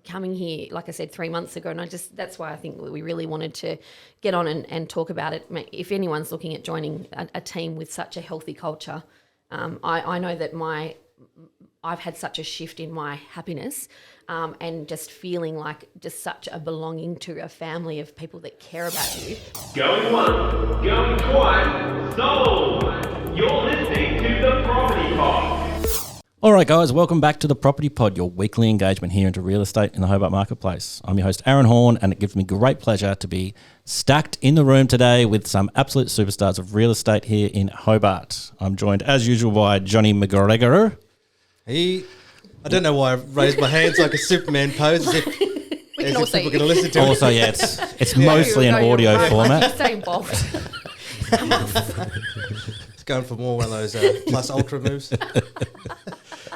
coming here, like I said, 3 months ago, and that's why I think we really wanted to get on and talk about it. If anyone's looking at joining a team with such a healthy culture, I know that I've had such a shift in my happiness and just feeling like just such a belonging to a family of people that care about you. Going once, going twice, sold! You're listening to The Property Pod. All right, guys, welcome back to The Property Pod, your weekly engagement here into real estate in the Hobart Marketplace. I'm your host, Aaron Horn, and it gives me great pleasure to be stacked in the room today with some absolute superstars of real estate here in Hobart. I'm joined, as usual, by Johnny McGregor. I don't know why I raised my hands like a Superman pose, as if people are going to listen to it. Also, yeah, it's mostly an audio format. Stay bold. It's going for more one of those plus ultra moves.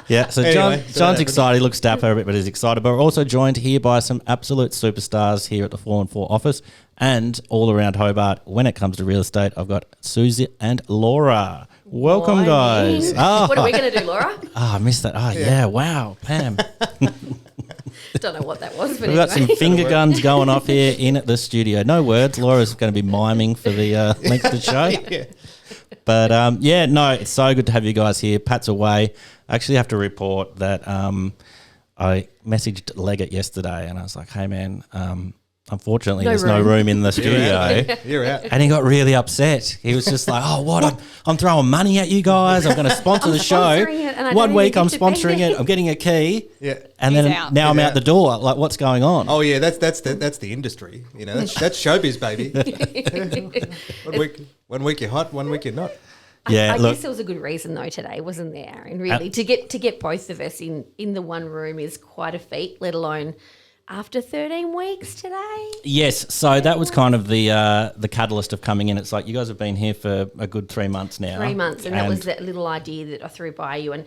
Yeah, so Anyway, John's excited. He looks dapper a bit, but he's excited. But we're also joined here by some absolute superstars here at the 4&4 office and all around Hobart. When it comes to real estate, I've got Suz and Laura. Welcome, guys. Oh. What are we going to do, Laura? I missed that. Oh, yeah. Wow, Pam. Don't know what that was, but We've got some finger guns going off here in the studio. No words. Laura's going to be miming for the length of the show. Yeah. But, it's so good to have you guys here. Pat's away. I actually have to report that I messaged Leggett yesterday and I was like, hey, man, unfortunately there's no room in the studio. You're out. And he got really upset. He was just like, oh, what? I'm throwing money at you guys. I'm going to sponsor the show. One week I'm sponsoring it. I'm getting a key. Yeah. And then now I'm out the door. Like, what's going on? Oh, yeah, that's the industry. You know, that's showbiz, baby. One week you're hot, one week you're not. Yeah, I guess there was a good reason though today, wasn't there, Aaron? Really, to get both of us in the one room is quite a feat. Let alone after 13 weeks today. Yes, so that was kind of the catalyst of coming in. It's like you guys have been here for a good 3 months now. 3 months, and that was that little idea that I threw by you. And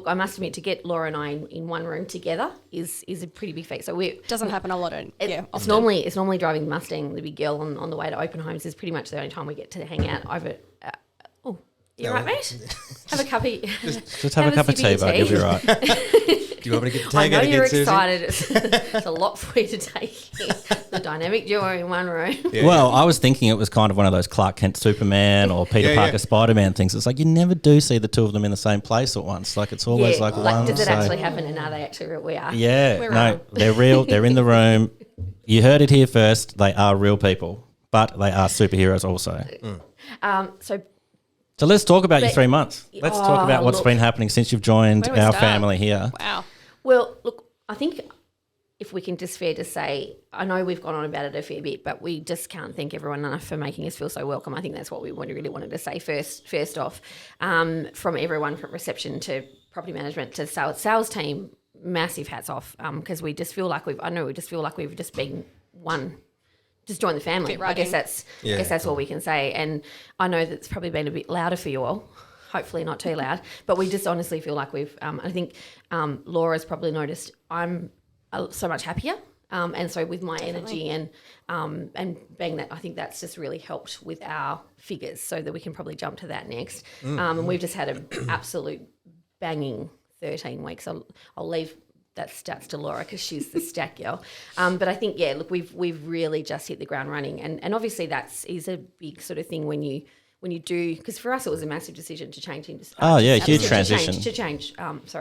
I must admit, to get Laura and I in one room together is a pretty big feat. So doesn't happen a lot. It's normally driving the Mustang, the big girl on the way to open homes is pretty much the only time we get to hang out over. You right, mate? Have a cup of just have a cup of tea, bud. You'll be right. Do you want me to get the tag out I know you're again, excited. It's a lot for you to take in. The dynamic duo in one room. Yeah. Well, I was thinking it was kind of one of those Clark Kent Superman or Peter Parker Spider-Man things. It's like you never do see the two of them in the same place at once. Like it's always like one. Does it actually happen, and are they actually real? We are. Yeah, they're real. They're in the room. You heard it here first. They are real people, but they are superheroes also. So let's talk about your 3 months. Let's talk about what's been happening since you've joined our family here. Wow. Well, look, I think if we can just fair to say, I know we've gone on about it a fair bit, but we just can't thank everyone enough for making us feel so welcome. I think that's what we really wanted to say first off, from everyone from reception to property management to sales team, massive hats off, because we just feel like we've just been one. Just join the family. I guess that's all we can say. And I know that's probably been a bit louder for you all. Hopefully not too loud. But we just honestly feel like we've. I think Laura's probably noticed I'm so much happier. And so with my energy and being that, I think that's just really helped with our figures. So that we can probably jump to that next. And we've just had an absolute banging 13 weeks. I'll leave that stats to Laura because she's the stat girl. But I think, look, we've really just hit the ground running. And obviously is a big sort of thing when you do, because for us it was a massive decision to change industry. Huge transition. To change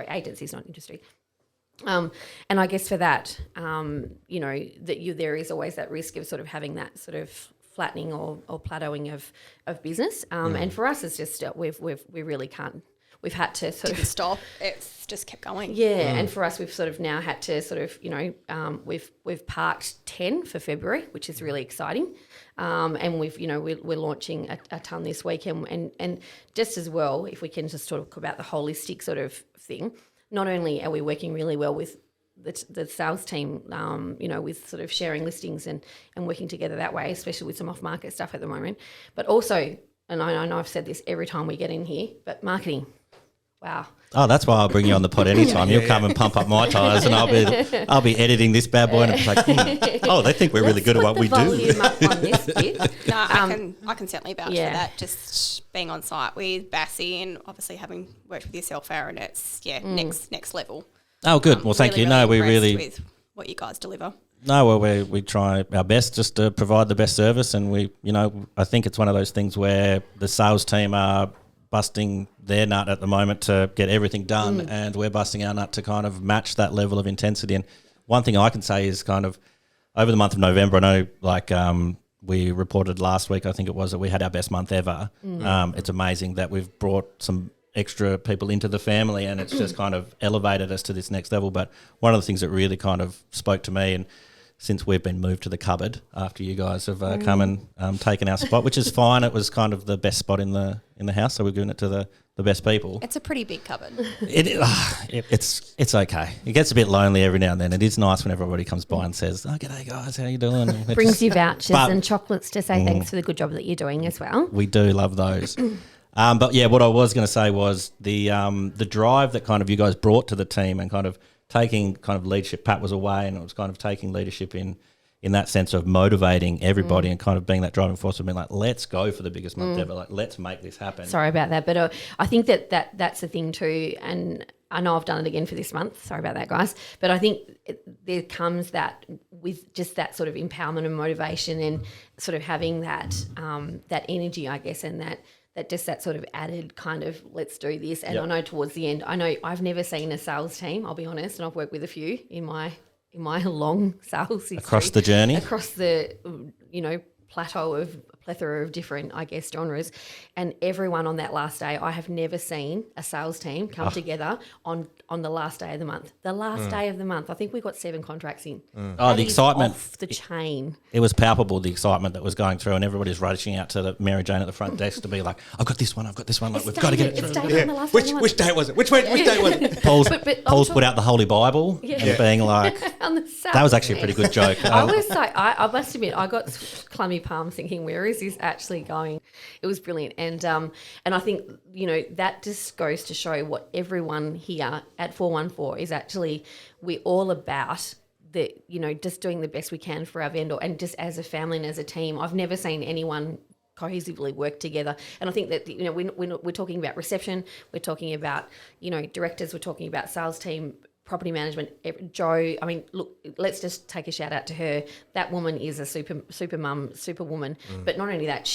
agencies, not industry. And I guess for that, there is always that risk of sort of having that sort of flattening or plateauing of business. And for us it's just, we really can't. We've had to sort of stop. It's just kept going. Yeah, and for us, we've sort of now had to sort of, we've parked 10 for February, which is really exciting, and we're launching a ton this week, and just as well, if we can just talk about the holistic sort of thing. Not only are we working really well with the sales team, with sort of sharing listings and working together that way, especially with some off-market stuff at the moment, but also, and I know I've said this every time we get in here, but marketing. Wow. Oh, that's why I'll bring you on the pod anytime. You'll come and pump up my tyres and I'll be editing this bad boy and it's like, they think we're really good at what we do. On this bit. No, I can certainly vouch for that. Just being on site with Bassie and obviously having worked with yourself, Aaron, it's next level. Oh, good. Well, thank you. No, we impressed really with what you guys deliver. No, well, we try our best just to provide the best service, and I think it's one of those things where the sales team are busting their nut at the moment to get everything done, and we're busting our nut to kind of match that level of intensity. And one thing I can say is kind of over the month of November, I know we reported last week, I think it was, that we had our best month ever. It's amazing that we've brought some extra people into the family, and it's just kind of elevated us to this next level. But one of the things that really kind of spoke to me, and since we've been moved to the cupboard after you guys have come and taken our spot, which is fine. It was kind of the best spot in the house, so we're giving it to the best people. It's a pretty big cupboard. It's okay. It gets a bit lonely every now and then. It is nice when everybody comes by and says, "Oh, g'day guys, how you doing?" Brings you vouchers and chocolates to say thanks for the good job that you're doing as well. We do love those. But yeah, what I was going to say was the drive that kind of you guys brought to the team and kind of taking kind of leadership. Pat was away, and it was kind of taking leadership in that sense of motivating everybody and kind of being that driving force of being like, let's go for the biggest month ever. Like, let's make this happen. Sorry about that, but I think that's the thing too. And I know I've done it again for this month. Sorry about that, guys. But I think there comes that with just that sort of empowerment and motivation, and sort of having that that energy, I guess, and that just that sort of added kind of let's do this. And I know towards the end, I know I've never seen a sales team, I'll be honest, and I've worked with a few in my long sales history. Across the journey? Across the, plethora of different, I guess, genres. And everyone on that last day, I have never seen a sales team come together on the last day of the month. The last day of the month, I think we got 7 contracts in. Oh, the excitement. Off the chain. It was palpable, the excitement that was going through, and everybody's rushing out to the Mary Jane at the front desk to be like, I've got this one. Like, we've got to get it through. Which day was it? Which day was it? Paul's put out the Holy Bible and being like, that was actually a pretty good joke. I was like, I must admit, I got clammy palms thinking, where is this actually going? It was brilliant. And I think, that just goes to show what everyone here at 414 is actually, we're all about the, just doing the best we can for our vendor, and just as a family and as a team. I've never seen anyone cohesively work together. And I think that, we're talking about reception, we're talking about, directors, we're talking about sales team, property management. Jo, I mean, look, let's just take a shout out to her. That woman is a super mum, super woman. But not only that,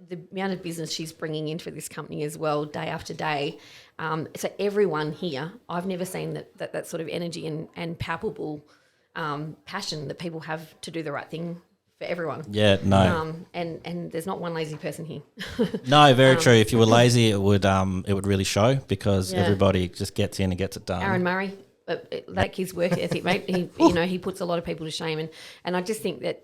the amount of business she's bringing into this company as well, day after day. So everyone here, I've never seen that sort of energy and palpable passion that people have to do the right thing for everyone. Yeah, no. And there's not one lazy person here. No, very true. If you were lazy, it would really show, because everybody just gets in and gets it done. Aaron Murray, like his work ethic, mate. He puts a lot of people to shame, and I just think that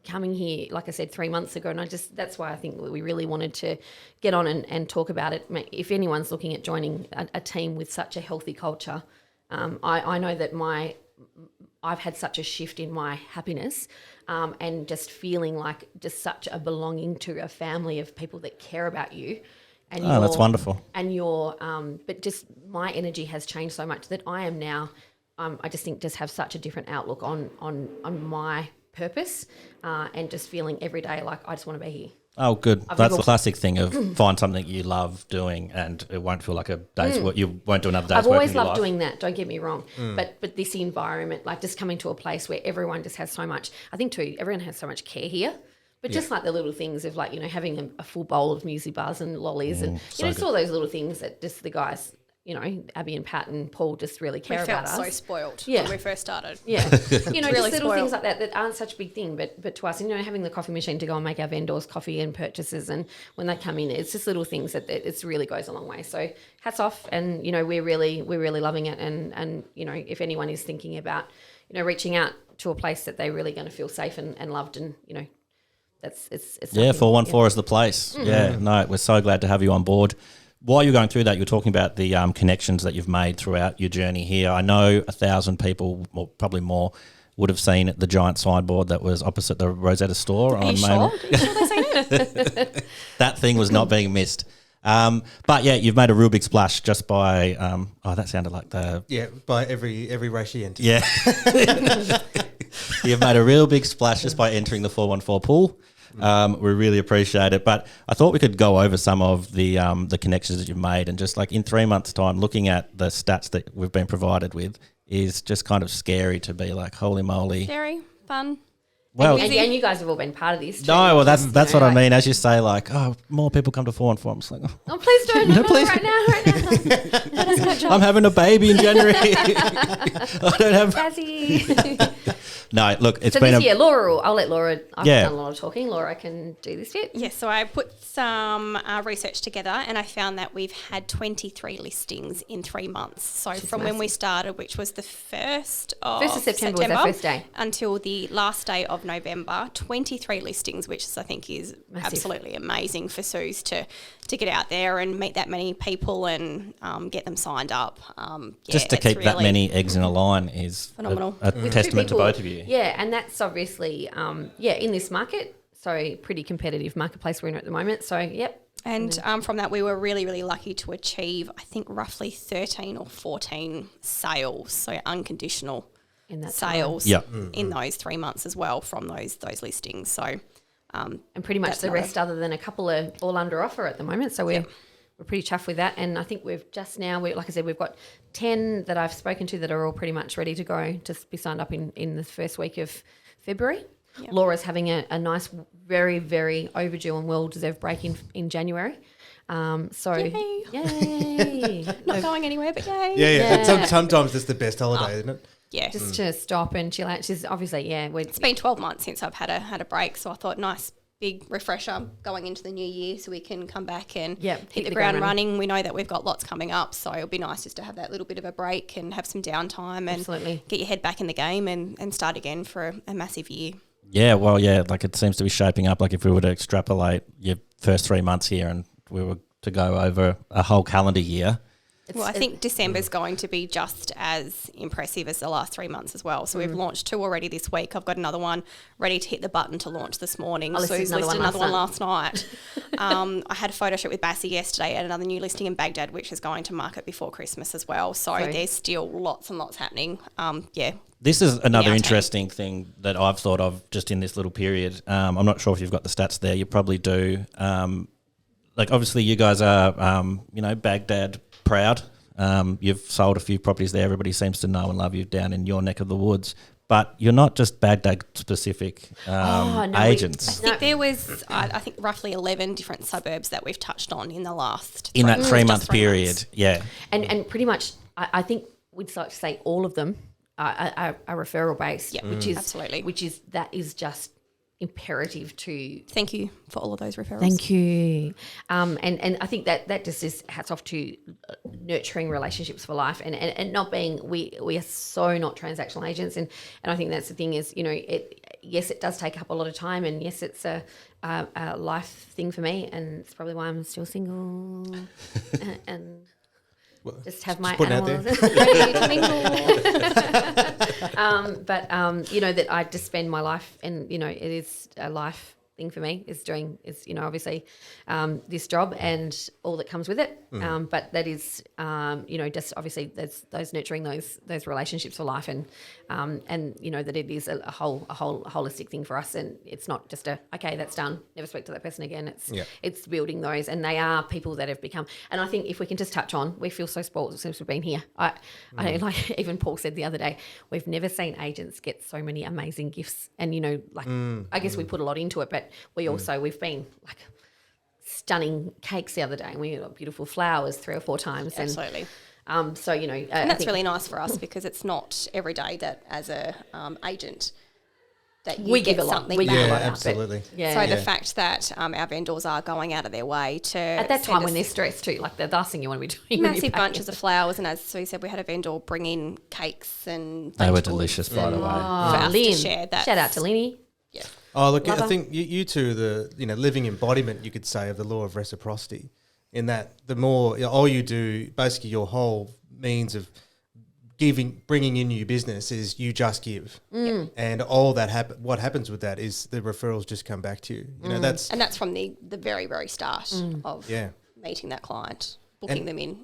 coming here, like I said, 3 months ago, and that's why I think we really wanted to get on and talk about it. If anyone's looking at joining a team with such a healthy culture, I know that I've had such a shift in my happiness, and just feeling like just such a belonging to a family of people that care about you. And that's wonderful. And but just my energy has changed so much that I am now, I just think just have such a different outlook on my purpose, and just feeling every day like I just want to be here. Oh, good. That's the classic thing of find something you love doing, and it won't feel like a day's work. You won't do another day's work. I've always loved doing that, don't get me wrong. But this environment, like just coming to a place where everyone just has so much, I think too, everyone has so much care here. But just like the little things of like, having a full bowl of muesli bars and lollies and, just all those little things that just the guys, Abby and Pat and Paul just really care about us. We felt so spoiled when we first started. Yeah. Really just little spoiled. things like that aren't such a big thing, but to us, having the coffee machine to go and make our vendors coffee and purchases, and when they come in, it's just little things that it really goes a long way. So hats off, and, we're really loving it. And if anyone is thinking about, reaching out to a place that they're really going to feel safe and loved, and, it's 414 is the place. Yeah, no, we're so glad to have you on board. While you're going through that, you're talking about the connections that you've made throughout your journey here. I know 1,000 people, or probably more, would have seen the giant signboard that was opposite the Rosetta store. Are you sure? Are you sure they say that? That thing was not being missed. But yeah, you've made a real big splash just by. That sounded like by every race she entered. Yeah, you've made a real big splash just by entering the 414 pool. We really appreciate it. But I thought we could go over some of the connections that you've made, and just like in 3 months' time, looking at the stats that we've been provided with is just kind of scary to be like, holy moly. Very fun. Well, And you guys have all been part of this too. no, well, that's what I mean. As you say, like, oh, more people come to 4 and 4. I'm just like, Oh, please don't. No, please. right now. I'm having a baby in January. I don't have. Jazzy. No, look, it's So been this year, I'll let Laura, I've Yeah. done a lot of talking. Laura can do this bit. Yes, so I put some research together and I found that we've had 23 listings in 3 months. So from when we started, which was the 1st of 1st of September was our first day. until the last day of November, 23 listings, which I think is Massive. absolutely amazing for Suz to get out there and meet that many people and get them signed up. just to it's keep that really many eggs in a line is Phenomenal. a With testament to two people- both of you. Yeah, and that's obviously, in this market, so pretty competitive marketplace we're in at the moment. So, yep. And from that, we were really, really lucky to achieve, I think, roughly 13 or 14 sales, so unconditional In that sales Yeah. in those 3 months as well from those listings. So, And pretty much That's the another- rest, other than a couple, are all under offer at the moment. So we're pretty chuffed with that. And I think we've just now, like I said, we've got 10 that I've spoken to that are all pretty much ready to go to be signed up in the first week of February. Yep. Laura's having a nice, very, very overdue and well-deserved break in January. Yay. not going anywhere, but yay. Yeah. Yeah. Sometimes it's the best holiday, isn't it? Yeah. Just to stop and chill out. She's obviously, It's been 12 months since I've had a break, so I thought nice big refresher going into the new year so we can come back and hit the ground running. We know that we've got lots coming up, so it'll be nice just to have that little bit of a break and have some downtime and Absolutely. get your head back in the game and start again for a massive year. Yeah, well, like it seems to be shaping up. Like if we were to extrapolate your first 3 months here and we were to go over a whole calendar year. Well, I think December's going to be just as impressive as the last 3 months as well. So we've launched 2 already this week. I've got another one ready to hit the button to launch this morning. Sue's listed another one last night. I had a photo shoot with Bassie yesterday and another new listing in Baghdad, which is going to market before Christmas as well. So there's still lots and lots happening. This is another team. interesting thing that I've thought of just in this little period. I'm not sure if you've got the stats there. You probably do. Like obviously you guys are, Baghdad proud. You've sold a few properties there. Everybody seems to know and love you down in your neck of the woods. But you're not just Baghdad specific agents. I think there was, I think, roughly 11 different suburbs that we've touched on in the last In that 3 month just 3 period, months. yeah. And pretty much, I think we'd like to say all of them are referral based, Yeah, absolutely. That is just imperative to. Thank you for all of those referrals. Thank you. And I think that just is hats off to nurturing relationships for life and not being, we are so not transactional agents. And I think that's the thing is, yes, it does take up a lot of time and yes, it's a life thing for me and it's probably why I'm still single and just have my putting out animals ready to mingle. But that I just spend my life and, it is a life thing for me is obviously this job and all that comes with it. But that is, just obviously those nurturing those relationships for life and that it is a whole holistic thing for us. And it's not just okay, that's done, never speak to that person again. It's building those and they are people that have become, and I think if we can just touch on, we feel so spoiled since we've been here. I like even Paul said the other day, we've never seen agents get so many amazing gifts and, I guess we put a lot into it, but we've been like stunning cakes the other day and we got beautiful flowers 3 or 4 times. Absolutely. And, And that's really nice for us because it's not every day that as a agent that you we get give a lot. something We back. give a Yeah, lot out, but- absolutely. Yeah. So the fact that our vendors are going out of their way to at that send time when us they're stressed too, like the last thing you want to be doing. when you're massive packing. bunches of flowers, and as Sue said, we had a vendor bring in cakes and They were vegetables delicious, by the way. for us to Lynn. share. Shout out to Lenny. Yeah. Oh, look, Lover. I think you two are the living embodiment, you could say, of the law of reciprocity. In that, the more all you do, basically your whole means of bringing in new business is you just give, and all that what happens with that is the referrals just come back to you. That's And that's from the very, very start of yeah. meeting that client, booking them in.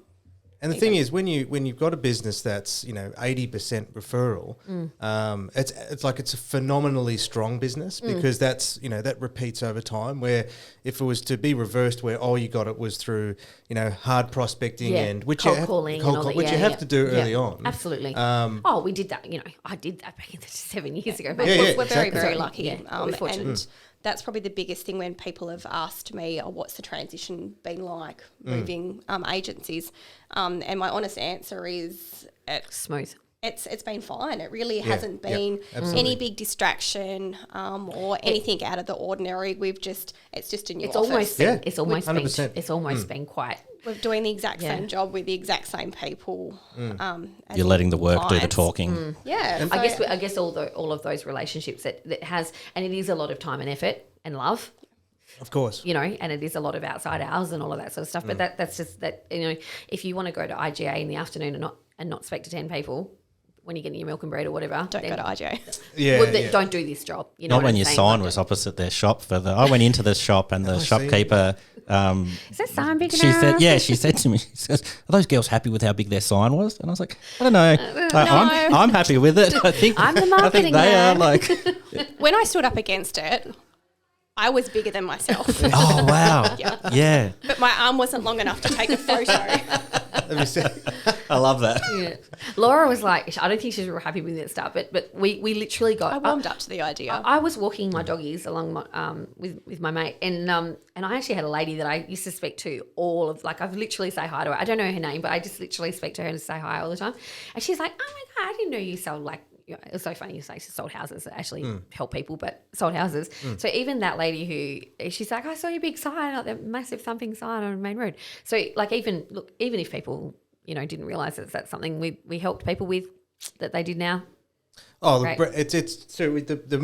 And the thing is, when you've got a business that's 80% referral, it's a phenomenally strong business because that's that repeats over time. Where if it was to be reversed, where all you got it was through hard prospecting and which cold calling, which you have to do early on. Absolutely. We did that. I did that back in 7 years ago. We're very, very lucky. We're fortunate. And that's probably the biggest thing when people have asked me, what's the transition been like moving agencies? And my honest answer is smooth. It's been fine. It really hasn't been any big distraction or anything out of the ordinary. It's just a new office. It's almost been quite. We're doing the exact same job with the exact same people. You're letting the work do the talking. Yeah. And I guess all of those relationships that has, and it is a lot of time and effort and love. Of course. And it is a lot of outside hours and all of that sort of stuff. But that's just that, if you want to go to IGA in the afternoon and not speak to 10 people when you're getting your milk and bread or whatever. Don't go to IGA. Don't do this job. Not when your sign was opposite their shop. I went into the shop and the shopkeeper... is that sign big enough? enough? She said to me, she says, are those girls happy with how big their sign was? And I was like, I don't know. I'm happy with it. I think I'm the marketing they man. are like... When I stood up against it, I was bigger than myself. Oh, wow. Yeah. But my arm wasn't long enough to take a photo. Let me see. I love that. Yeah. Laura was like, I don't think she's real happy with that stuff, but we literally got... I warmed up to the idea. I was walking my doggies along with my mate, and I actually had a lady that I used to speak to I've literally say hi to her. I don't know her name, but I just literally speak to her and say hi all the time. And she's like, oh my God, I didn't know you sold it was so funny you say she sold houses that actually help people, but sold houses. So even that lady she's like, I saw your big sign, like the massive thumping sign on the main road. So even if people, didn't realise that's something we helped people with that they did now. Oh, it's so the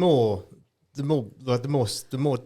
more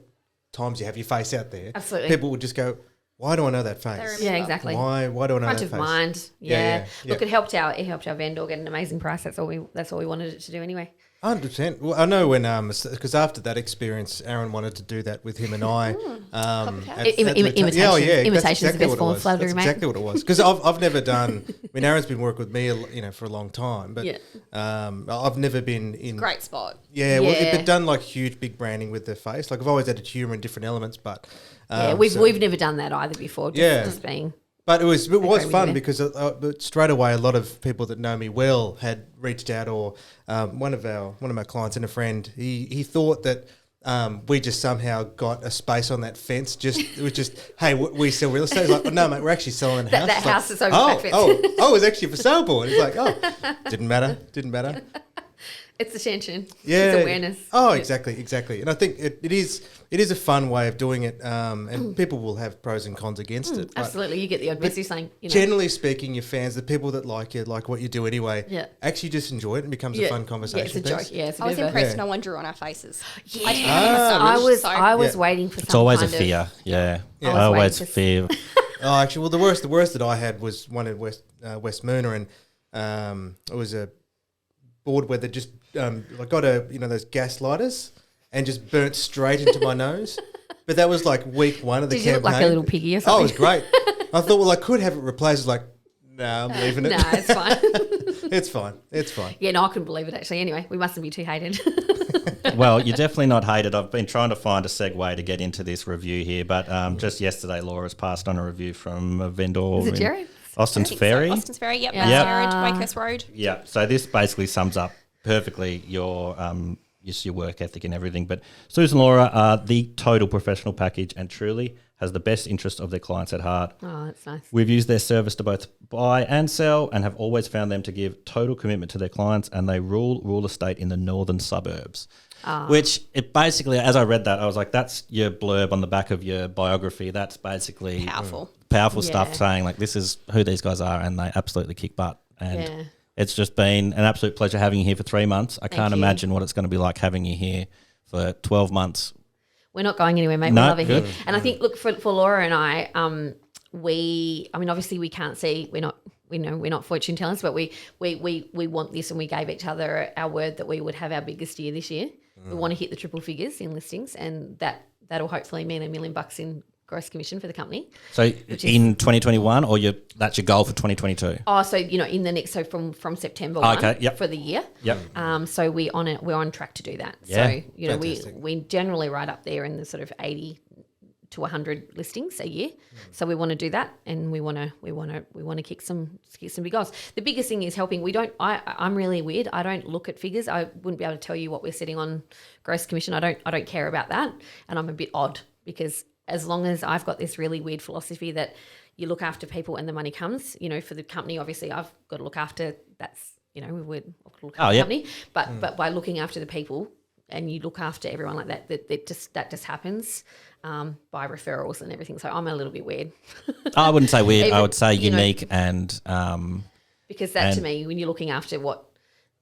times you have your face out there, absolutely, people would just go, why do I know that face? Yeah, exactly. Why do I know that face? Front of mind. Yeah. Look, it helped our vendor get an amazing price. That's all we wanted it to do anyway. 100%. Well, I know when because after that experience, Aaron wanted to do that with him and I. Imitation. Imitation is the best form of flattery, mate. Exactly what it was. Because I've never done. I mean, Aaron's been working with me, for a long time, but I've never been in. Great spot. Yeah, well, but done like huge big branding with the face. Like I've always added humour in different elements, but we've never done that either before. Just being. But it was fun because straight away a lot of people that know me well had reached out, or one of my clients and a friend, he thought that we just somehow got a space on that fence. It was just hey, we sell real estate. It's like, oh, no, mate, we're actually selling a house. That house is over that fence. It was actually for sale board. It's like, didn't matter. It's attention. Yeah. It's awareness. Oh, exactly. And I think it is a fun way of doing it, and people will have pros and cons against it. Absolutely. You get the odd busy saying, Generally speaking, your fans, the people that like you, like what you do anyway, actually just enjoy it and becomes a fun conversation. Yeah, it's a joke. Yeah, it's a I was bit impressed no one drew on our faces. Yeah. I was waiting for it's some always a kind fear. I always fear. Oh, actually, well, the worst that I had was one at West Myrna, and it was a board where they just I got those gas lighters and just burnt straight into my nose. But that was like week one of the campaign. Did you look like a little piggy or something? Oh, it was great. I thought, well, I could have it replaced. Like, no, I'm leaving it. No, it's fine. It's fine. Yeah, no, I couldn't believe it actually. Anyway, we mustn't be too hated. Well, you're definitely not hated. I've been trying to find a segue to get into this review here, but just yesterday, Laura's passed on a review from a vendor. Is it Jared? Austin's Ferry. So. Austin's Ferry, yep. Wakehurst Road. Yeah, so this basically sums up perfectly your work ethic and everything. But Suz and Laura are the total professional package and truly has the best interest of their clients at heart. Oh, that's nice. We've used their service to both buy and sell and have always found them to give total commitment to their clients, and they rule real estate in the northern suburbs. Which it basically, as I read that, I was like, that's your blurb on the back of your biography. That's basically powerful stuff saying like this is who these guys are, and they absolutely kick butt. And it's just been an absolute pleasure having you here for 3 months. I can't imagine what it's going to be like having you here for 12 months. We're not going anywhere, mate. We love it here. And I think, look, for Laura and I, obviously we can't see, we're not fortune tellers, but we want this, and we gave each other our word that we would have our biggest year this year. We want to hit the triple figures in listings, and that'll hopefully mean $1 million in gross commission for the company. So in 2021, or that's your goal for 2022? Oh, so in the next, so from September for the year. Yep. So we're on track to do that. Yeah. So we generally right up there in the sort of 80 to 100 listings a year. So we want to do that, and we want to kick some big goals. The biggest thing is helping. I'm really weird. I don't look at figures. I wouldn't be able to tell you what we're sitting on gross commission. I don't care about that, and I'm a bit odd because as long as I've got this really weird philosophy that you look after people and the money comes, for the company, obviously I've got to look after we would look after the company, but by looking after the people and you look after everyone like that just happens by referrals and everything. So I'm a little bit weird. I wouldn't say weird. I would say unique and because that to me, when you're looking after what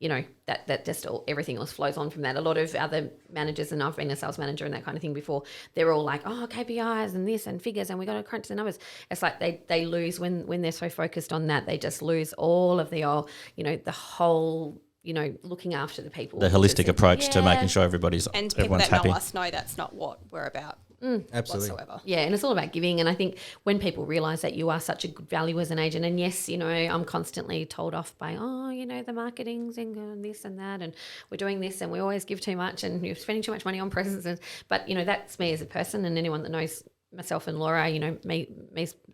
that just everything else flows on from that. A lot of other managers, and I've been a sales manager and that kind of thing before, they're all like, oh, KPIs and this and figures and we got to crunch the numbers. It's like they lose when they're so focused on that, they just lose all of the whole, looking after the people. The holistic approach to making sure everyone's and people that happy. know us know that's not what we're about. Absolutely. Whatsoever. Yeah, and it's all about giving. And I think when people realise that you are such a good value as an agent, and yes, I'm constantly told off by, the marketing's and this and that, and we're doing this, and we always give too much, and you're spending too much money on presents. But that's me as a person, and anyone that knows myself and Laura, me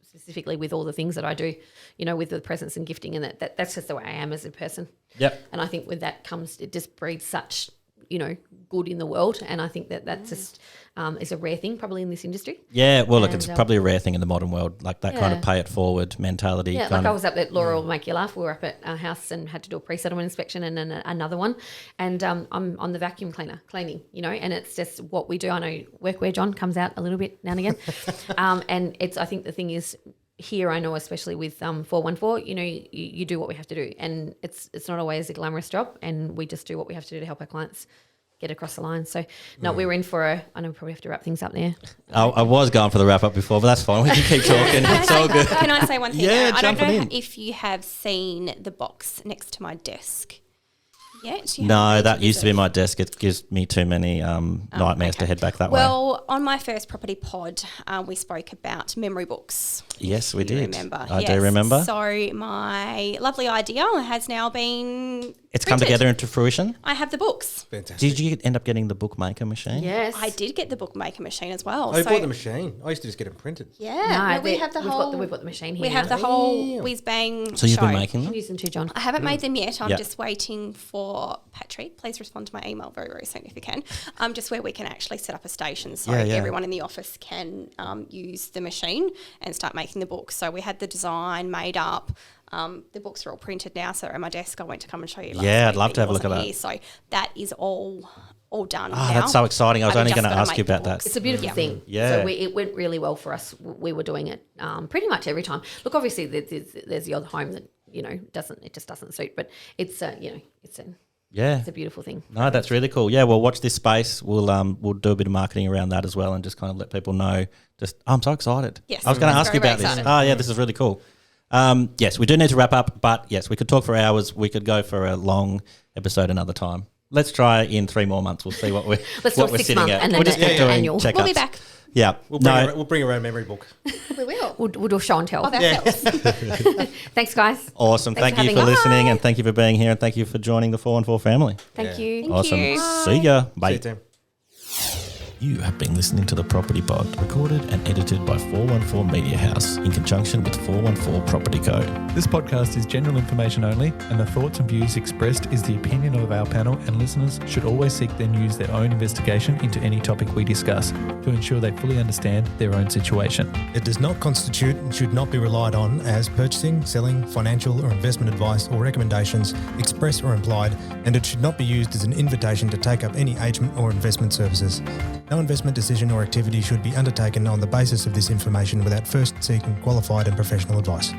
specifically with all the things that I do, with the presents and gifting, and that's just the way I am as a person. Yep. And I think with that comes, it just breeds such good in the world, and I think that's just is a rare thing probably in this industry. Yeah, well, look, it's probably a rare thing in the modern world, like that kind of pay it forward mentality. Yeah, like I was up at Laura will make you laugh. We were up at our house and had to do a pre-settlement inspection and then another one, and I'm on the vacuum cleaner cleaning, and it's just what we do. I know workwear John comes out a little bit now and again, and I think the thing is, here I know especially with 414, you do what we have to do, and it's not always a glamorous job, and we just do what we have to do to help our clients get across the line. So we were in for I know we probably have to wrap things up there. I was going for the wrap up before, but that's fine. We can keep talking. It's all good. Can I say one thing? Yeah, I don't know in. if you have seen the box next to my desk yet. No, that used to be my desk. It gives me too many nightmares to head back that way. Well, on my first property pod, we spoke about memory books. Yes, we did. Remember? I do remember. So my lovely idea has now been It's come together into fruition. I have the books. Fantastic. Did you end up getting the bookmaker machine? Yes, I did get the bookmaker machine as well. I bought the machine. I used to just get them printed. Yeah, we have we've got the machine here. We have the whole whiz bang. So you've been show. making them? I'm using too, John. I haven't made them yet. I'm Yeah. just waiting for Patrick. Please respond to my email very, very soon if you can. Just where we can actually set up a station so everyone in the office can use the machine and start making the books. So we had the design made up. The books are all printed now, so they're at my desk. I went to come and show you last week. I'd love to have a look at that. Here. So that is all done now. That's so exciting. I was only just going to gotta ask make you the about that. books. It's a beautiful thing. Yeah. So it went really well for us. We were doing it pretty much every time. Look, obviously there's the odd home that just doesn't suit, but it's it's a beautiful thing. No, that's really cool. Yeah, well, watch this space. We'll do a bit of marketing around that as well, and just kind of let people know. I'm so excited. Yes, I was going to I'm ask you very, about very this. excited. This is really cool. Yes, we do need to wrap up, but yes, we could talk for hours. We could go for a long episode another time. Let's try in 3 more months. We'll see what we're Let's what do we're 6 sitting months at. and then We'll just keep doing annual. checkups. We'll be back. Yeah, We'll bring a memory book. We will. We'll do a show and tell. Of ourselves. Thanks, guys. Awesome. Thanks Thank you for for having us. listening, and thank you for being here, and thank you for joining the 414 family. Thank you. Thank Awesome. you. See ya. See Bye. you, Tim. You have been listening to The Property Pod, recorded and edited by 414 Media House in conjunction with 414 Property Code. This podcast is general information only, and the thoughts and views expressed is the opinion of our panel, and listeners should always seek then use their own investigation into any topic we discuss to ensure they fully understand their own situation. It does not constitute and should not be relied on as purchasing, selling, financial or investment advice or recommendations, express or implied, and it should not be used as an invitation to take up any agent or investment services. No investment decision or activity should be undertaken on the basis of this information without first seeking qualified and professional advice.